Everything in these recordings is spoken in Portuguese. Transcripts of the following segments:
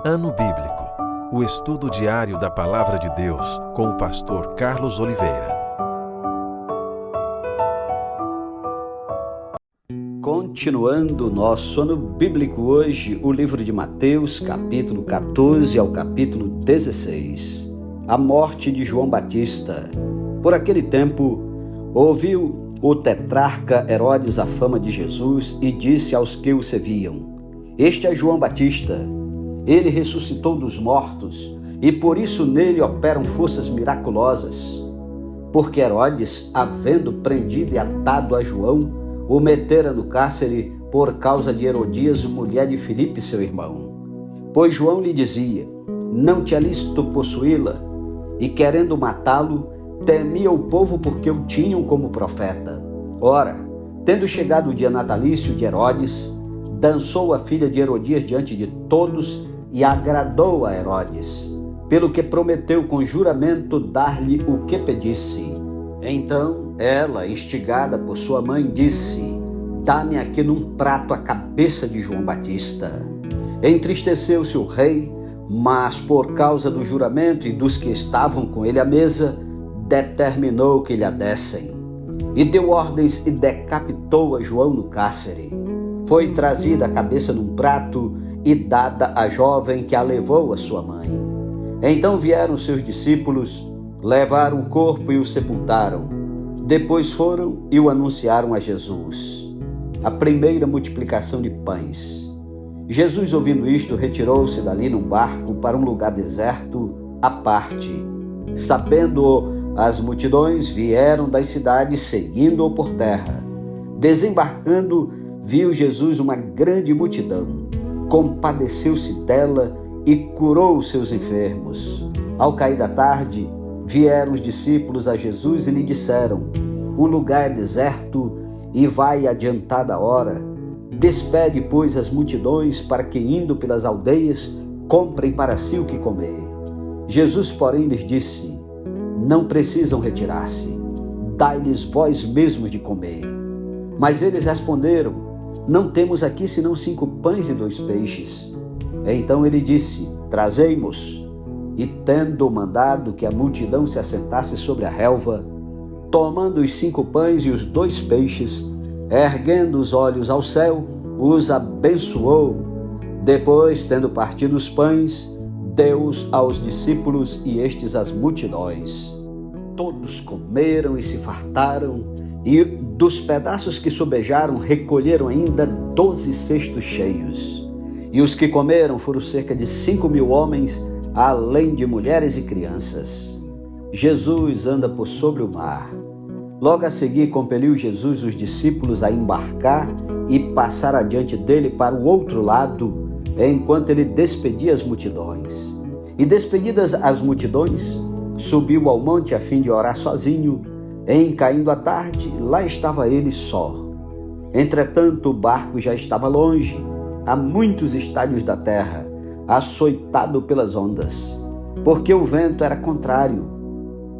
Ano Bíblico, o estudo diário da Palavra de Deus com o pastor Carlos Oliveira. Continuando o nosso ano bíblico hoje, o livro de Mateus, capítulo 14 ao capítulo 16. A morte de João Batista. Por aquele tempo, ouviu o tetrarca Herodes a fama de Jesus e disse aos que o seguiam: Este é João Batista. Ele ressuscitou dos mortos e por isso nele operam forças miraculosas. Porque Herodes, havendo prendido e atado a João, o metera no cárcere por causa de Herodias, mulher de Filipe, seu irmão. Pois João lhe dizia: Não te é lícito possuí-la. E querendo matá-lo, temia o povo porque o tinham como profeta. Ora, tendo chegado o dia natalício de Herodes, dançou a filha de Herodias diante de todos e agradou a Herodes, pelo que prometeu com juramento dar-lhe o que pedisse. Então ela, instigada por sua mãe, disse: Dá-me aqui num prato a cabeça de João Batista. Entristeceu-se o rei, mas por causa do juramento e dos que estavam com ele à mesa, determinou que lhe a dessem. E deu ordens e decapitou a João no cárcere. Foi trazida a cabeça num prato e dada à jovem que a levou à sua mãe. Então vieram seus discípulos, levaram o corpo e o sepultaram. Depois foram e o anunciaram a Jesus. A primeira multiplicação de pães. Jesus, ouvindo isto, retirou-se dali num barco para um lugar deserto, à parte. Sabendo as multidões, vieram das cidades seguindo-o por terra. Desembarcando, viu Jesus uma grande multidão. Compadeceu-se dela e curou os seus enfermos. Ao cair da tarde, vieram os discípulos a Jesus e lhe disseram: O lugar é deserto e vai adiantada a hora. Despede, pois, as multidões para que, indo pelas aldeias, comprem para si o que comer. Jesus, porém, lhes disse: Não precisam retirar-se, dai-lhes vós mesmos de comer. Mas eles responderam: Não temos aqui senão 5 pães e 2 peixes. Então ele disse: Trazei-mos. E tendo mandado que a multidão se assentasse sobre a relva, tomando os 5 pães e os 2 peixes, erguendo os olhos ao céu, os abençoou. Depois, tendo partido os pães, deu-os aos discípulos e estes às multidões. Todos comeram e se fartaram, e dos pedaços que sobejaram recolheram ainda 12 cestos cheios. E os que comeram foram cerca de 5.000 homens, além de mulheres e crianças. Jesus anda por sobre o mar. Logo a seguir compeliu Jesus os discípulos a embarcar e passar adiante dele para o outro lado, enquanto ele despedia as multidões. E despedidas as multidões, subiu ao monte a fim de orar sozinho. Em caindo a tarde, lá estava ele só. Entretanto, o barco já estava longe, a muitos estádios da terra, açoitado pelas ondas, porque o vento era contrário.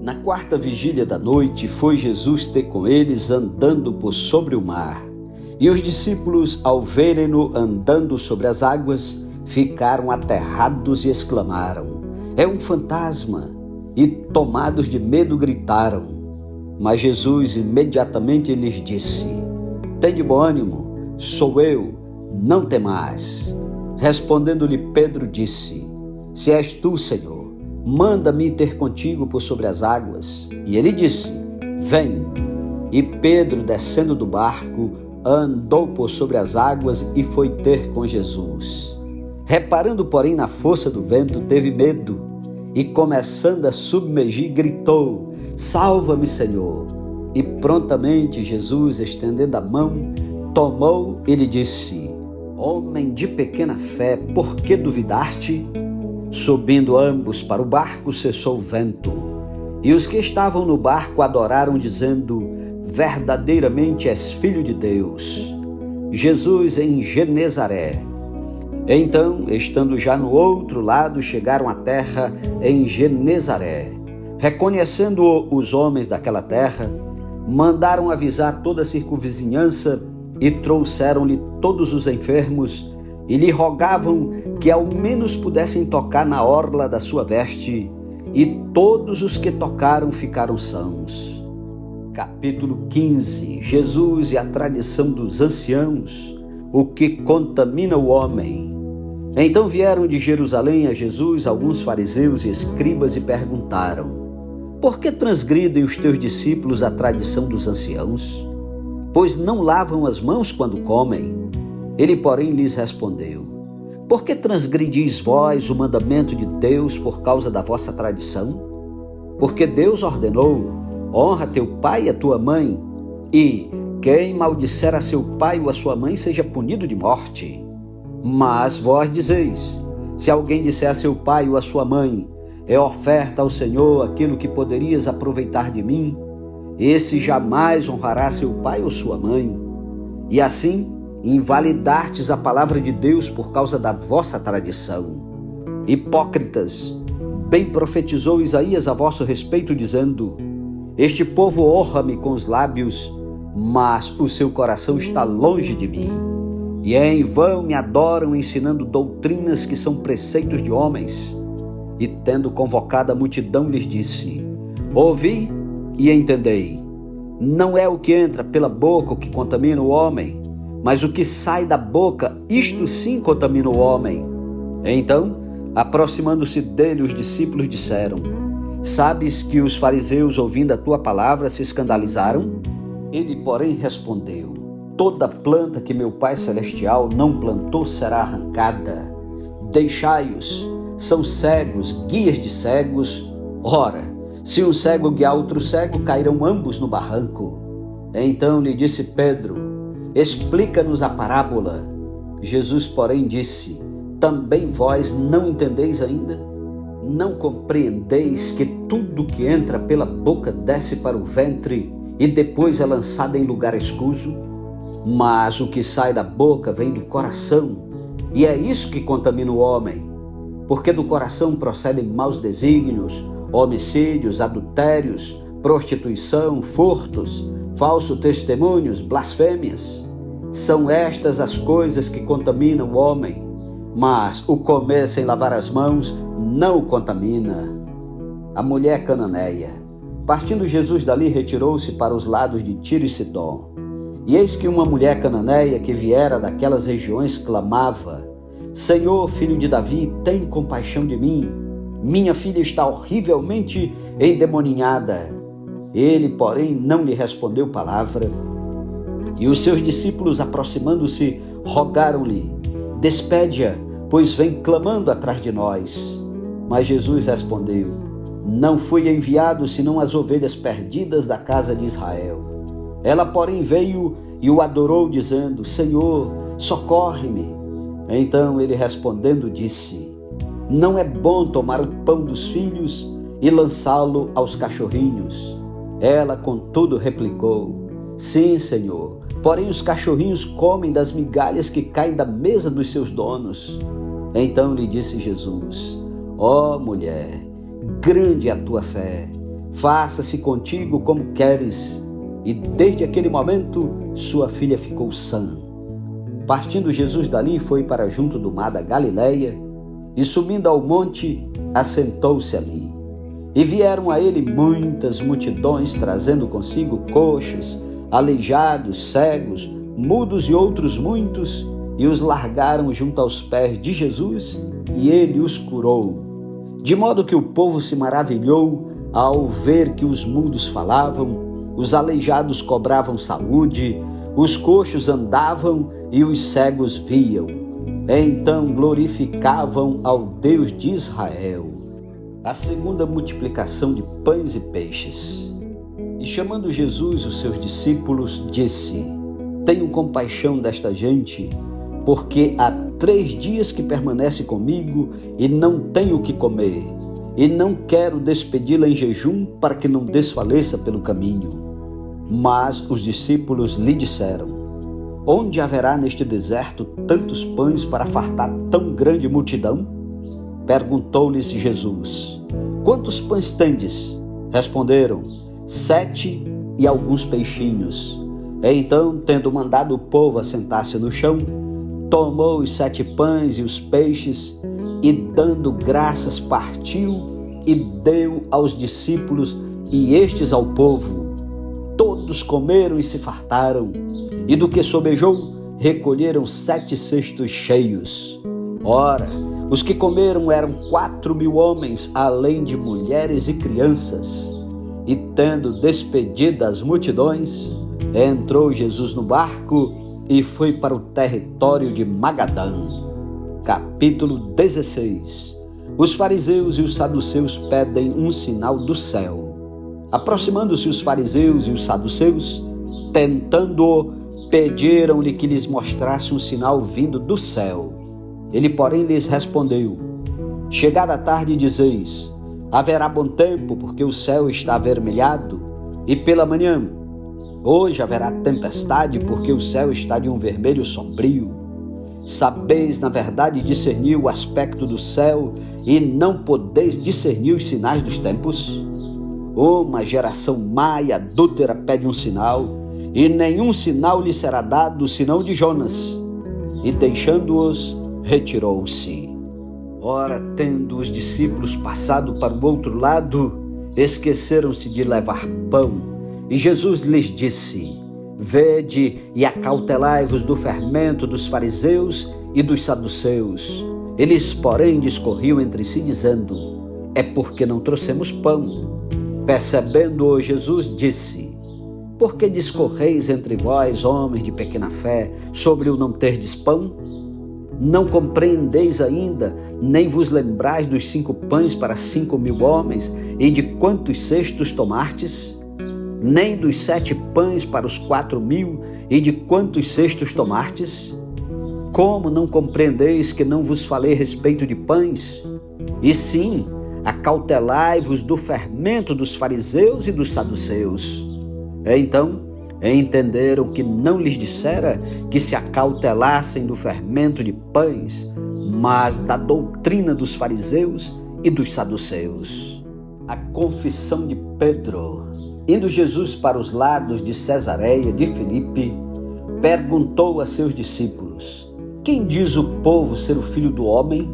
Na 4ª vigília da noite, foi Jesus ter com eles andando por sobre o mar. E os discípulos, ao verem-no andando sobre as águas, ficaram aterrados e exclamaram: É um fantasma! E tomados de medo gritaram. Mas Jesus imediatamente lhes disse: Tende bom ânimo, sou eu, não temais. Respondendo-lhe Pedro disse: Se és tu, Senhor, manda-me ter contigo por sobre as águas. E ele disse: Vem. E Pedro, descendo do barco, andou por sobre as águas e foi ter com Jesus. Reparando, porém, na força do vento, teve medo e, começando a submergir, gritou: Salva-me, Senhor! E prontamente Jesus, estendendo a mão, tomou e lhe disse: Homem de pequena fé, por que duvidaste? Subindo ambos para o barco, cessou o vento. E os que estavam no barco adoraram, dizendo: Verdadeiramente és Filho de Deus. Jesus em Genezaré. Então, estando já no outro lado, chegaram à terra em Genezaré. Reconhecendo-o os homens daquela terra, mandaram avisar toda a circunvizinhança e trouxeram-lhe todos os enfermos e lhe rogavam que ao menos pudessem tocar na orla da sua veste, e todos os que tocaram ficaram sãos. Capítulo 15. Jesus e a tradição dos anciãos, o que contamina o homem. Então vieram de Jerusalém a Jesus alguns fariseus e escribas e perguntaram: por que transgridem os teus discípulos a tradição dos anciãos? Pois não lavam as mãos quando comem. Ele, porém, lhes respondeu: por que transgredis vós o mandamento de Deus por causa da vossa tradição? Porque Deus ordenou: honra teu pai e a tua mãe, e quem maldisser a seu pai ou a sua mãe seja punido de morte. Mas vós dizeis: se alguém disser a seu pai ou a sua mãe, é oferta ao Senhor aquilo que poderias aproveitar de mim, esse jamais honrará seu pai ou sua mãe. E assim, invalidastes a palavra de Deus por causa da vossa tradição. Hipócritas, bem profetizou Isaías a vosso respeito, dizendo: este povo honra-me com os lábios, mas o seu coração está longe de mim. E em vão me adoram, ensinando doutrinas que são preceitos de homens. E tendo convocado a multidão, lhes disse: ouvi e entendei. Não é o que entra pela boca o que contamina o homem, mas o que sai da boca, isto sim contamina o homem. Então, aproximando-se dele, os discípulos disseram: sabes que os fariseus, ouvindo a tua palavra, se escandalizaram? Ele, porém, respondeu: toda planta que meu Pai Celestial não plantou será arrancada. Deixai-os, são cegos, guias de cegos. Ora, se um cego guiar outro cego, cairão ambos no barranco. Então lhe disse Pedro: explica-nos a parábola. Jesus, porém, disse: também vós não entendeis ainda? Não compreendeis que tudo que entra pela boca desce para o ventre e depois é lançado em lugar escuso? Mas o que sai da boca vem do coração, e é isso que contamina o homem. Porque do coração procedem maus desígnios, homicídios, adultérios, prostituição, furtos, falsos testemunhos, blasfêmias. São estas as coisas que contaminam o homem, mas o comer sem lavar as mãos não o contamina. A mulher cananeia. Partindo Jesus dali, retirou-se para os lados de Tiro e Sidom. E eis que uma mulher cananeia que viera daquelas regiões clamava: Senhor, filho de Davi, tem compaixão de mim. Minha filha está horrivelmente endemoninhada. Ele, porém, não lhe respondeu palavra. E os seus discípulos, aproximando-se, rogaram-lhe: despede-a, pois vem clamando atrás de nós. Mas Jesus respondeu: não fui enviado senão as ovelhas perdidas da casa de Israel. Ela, porém, veio e o adorou, dizendo: Senhor, socorre-me. Então ele, respondendo, disse: não é bom tomar o pão dos filhos e lançá-lo aos cachorrinhos. Ela, contudo, replicou: sim, Senhor, porém os cachorrinhos comem das migalhas que caem da mesa dos seus donos. Então lhe disse Jesus: ó mulher, grande é a tua fé, faça-se contigo como queres. E desde aquele momento sua filha ficou sã. Partindo Jesus dali, foi para junto do mar da Galileia, e subindo ao monte, assentou-se ali. E vieram a ele muitas multidões, trazendo consigo coxos, aleijados, cegos, mudos e outros muitos, e os largaram junto aos pés de Jesus, e ele os curou. De modo que o povo se maravilhou ao ver que os mudos falavam, os aleijados cobravam saúde, os coxos andavam e os cegos viam. Então glorificavam ao Deus de Israel. A segunda multiplicação de pães e peixes. E chamando Jesus os seus discípulos, disse: tenho compaixão desta gente, porque há 3 dias que permanece comigo e não tenho o que comer, e não quero despedi-la em jejum para que não desfaleça pelo caminho. Mas os discípulos lhe disseram: onde haverá neste deserto tantos pães para fartar tão grande multidão? Perguntou-lhes Jesus: quantos pães tendes? Responderam: 7 e alguns peixinhos. Então, tendo mandado o povo assentar-se no chão, tomou os 7 pães e os peixes e, dando graças, partiu e deu aos discípulos e estes ao povo. Todos comeram e se fartaram, e do que sobejou, recolheram 7 cestos cheios. Ora, os que comeram eram 4.000 homens, além de mulheres e crianças. E tendo despedido as multidões, entrou Jesus no barco e foi para o território de Magadã. Capítulo 16. Os fariseus e os saduceus pedem um sinal do céu. Aproximando-se os fariseus e os saduceus, tentando-o, pediram-lhe que lhes mostrasse um sinal vindo do céu. Ele, porém, lhes respondeu: chegada a tarde, dizeis: haverá bom tempo, porque o céu está avermelhado, e pela manhã: hoje haverá tempestade, porque o céu está de um vermelho sombrio. Sabeis, na verdade, discernir o aspecto do céu, e não podeis discernir os sinais dos tempos? Uma geração má e adúltera pede um sinal, e nenhum sinal lhe será dado, senão de Jonas. E deixando-os, retirou-se. Ora, tendo os discípulos passado para o outro lado, esqueceram-se de levar pão. E Jesus lhes disse: vede e acautelai-vos do fermento dos fariseus e dos saduceus. Eles, porém, discorriam entre si, dizendo: é porque não trouxemos pão. Percebendo-o, Jesus disse: por que discorreis entre vós, homens de pequena fé, sobre o não terdes pão? Não compreendeis ainda, nem vos lembrais dos 5 pães para 5.000 homens, e de quantos cestos tomastes? Nem dos 7 pães para os 4.000, e de quantos cestos tomastes? Como não compreendeis que não vos falei a respeito de pães? E sim, acautelai-vos do fermento dos fariseus e dos saduceus. Então entenderam que não lhes dissera que se acautelassem do fermento de pães, mas da doutrina dos fariseus e dos saduceus. A confissão de Pedro. Indo Jesus para os lados de Cesareia de Filipe, perguntou a seus discípulos: quem diz o povo ser o Filho do Homem?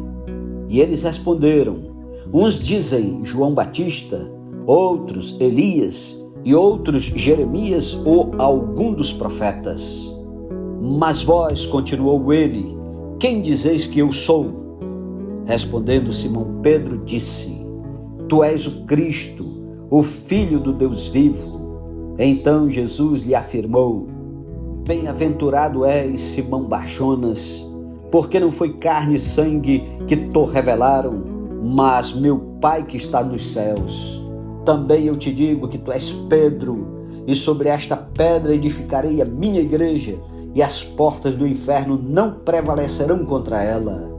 E eles responderam: uns dizem João Batista, outros Elias, e outros Jeremias ou algum dos profetas. Mas vós, continuou ele, quem dizeis que eu sou? Respondendo Simão Pedro, disse: tu és o Cristo, o Filho do Deus vivo. Então Jesus lhe afirmou: bem-aventurado és, Simão Barjonas, porque não foi carne e sangue que te revelaram, mas meu Pai que está nos céus. Também eu te digo que tu és Pedro, e sobre esta pedra edificarei a minha igreja, e as portas do inferno não prevalecerão contra ela.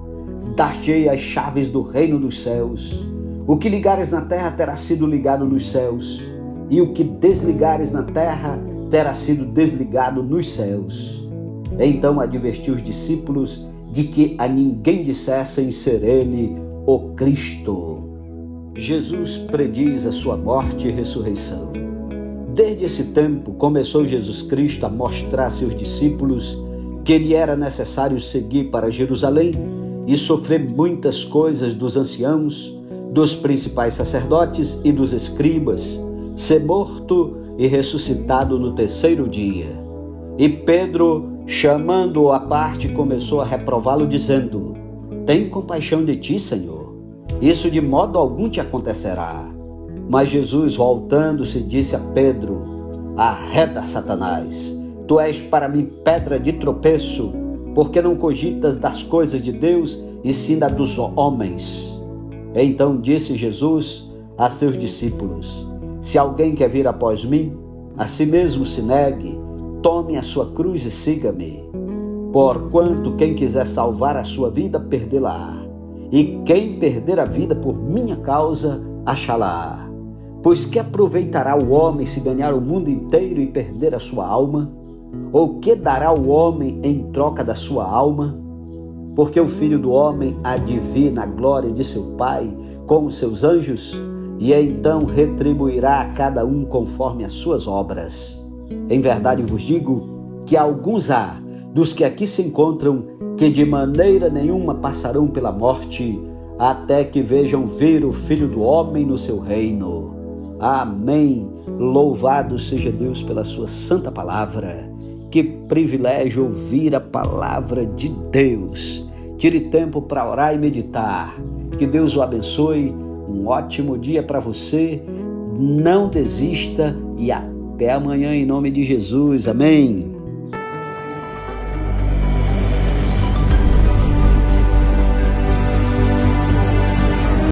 Dar-te-ei as chaves do reino dos céus. O que ligares na terra terá sido ligado nos céus, e o que desligares na terra terá sido desligado nos céus. Então advertiu os discípulos de que a ninguém dissessem ser ele o Cristo. Jesus prediz a sua morte e ressurreição. Desde esse tempo começou Jesus Cristo a mostrar a seus discípulos que lhe era necessário seguir para Jerusalém e sofrer muitas coisas dos anciãos, dos principais sacerdotes e dos escribas, ser morto e ressuscitado no 3º dia. E Pedro, chamando-o à parte, começou a reprová-lo, dizendo: tem compaixão de ti, Senhor. Isso de modo algum te acontecerá. Mas Jesus, voltando-se, disse a Pedro: arreda, Satanás, tu és para mim pedra de tropeço, porque não cogitas das coisas de Deus, e sim da dos homens. Então disse Jesus a seus discípulos: se alguém quer vir após mim, a si mesmo se negue, tome a sua cruz e siga-me. Porquanto quem quiser salvar a sua vida, perdê-la-á. E quem perder a vida por minha causa, achá-la-á. Pois que aproveitará o homem se ganhar o mundo inteiro e perder a sua alma? Ou que dará o homem em troca da sua alma? Porque o Filho do Homem há de vir na glória de seu Pai com os seus anjos, e então retribuirá a cada um conforme as suas obras. Em verdade vos digo que alguns há dos que aqui se encontram, que de maneira nenhuma passarão pela morte, até que vejam vir o Filho do Homem no seu reino. Amém. Louvado seja Deus pela sua santa palavra. Que privilégio ouvir a palavra de Deus. Tire tempo para orar e meditar. Que Deus o abençoe. Um ótimo dia para você. Não desista e até amanhã em nome de Jesus. Amém.